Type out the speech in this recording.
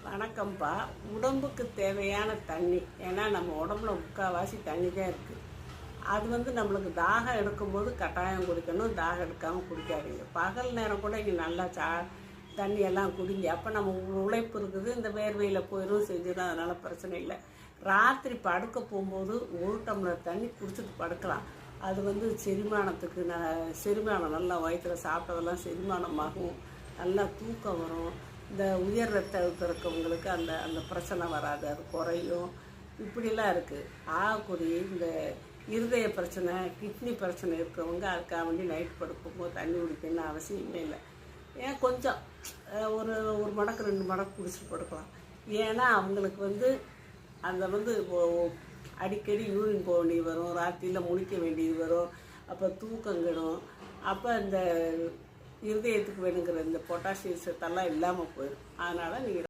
வணக்கம்ப்பா. உடம்புக்கு தேவையான தண்ணி, ஏன்னா நம்ம உடம்புல முக்கால்வாசி தண்ணி தான் இருக்குது. அது நம்மளுக்கு தாகம் எடுக்கும்போது கட்டாயம் குடிக்கணும், தாகம் எடுக்காமல் குடிக்காதீங்க. பகல் நேரம் கூட இங்கே நல்லா தண்ணியெல்லாம் குடிங்க. அப்போ நம்ம உழைப்பு இருக்குது, இந்த வேர்வையில் போயிடும் செஞ்சிடும், அதனால் பிரச்சனை இல்லை. ராத்திரி படுக்க போகும்போது 1 டம்ளர் தண்ணி குடிச்சிட்டு படுக்கலாம். அது செரிமானத்துக்கு செரிமானம் நல்லா வயிற்றில் சாப்பிட்டதெல்லாம் செரிமானமாகும், நல்லா தூக்கம் வரும். இந்த உயர் ரத்த அழுத்தம் இருக்கவங்களுக்கு அந்த அந்த பிரச்சனை வராது, அது குறையும். இப்படிலாம் இருக்குது. ஆகக்கூடிய இந்த இருதய பிரச்சனை, கிட்னி பிரச்சனை இருக்கிறவங்க அதுக்காக வேண்டி நைட் படுக்கும்போது தண்ணி குடிக்கணும்னு அவசியமே இல்லை. ஏன் கொஞ்சம் ஒரு 1 மடக்கு 2 மடக்கு குடிச்சிட்டு படுக்கலாம். ஏன்னா அவங்களுக்கு அந்த அடிக்கடி யூரின் போக வேண்டியது வரும், ராத்திரியில் முழிக்க வேண்டியது வரும், அப்போ தூக்கம் கெடும். அப்போ இந்த இருதயத்துக்கு வேணுங்கிற இந்த பொட்டாசியம் சத்தெல்லாம் இல்லாமல் போயிடும். அதனால் நீங்கள்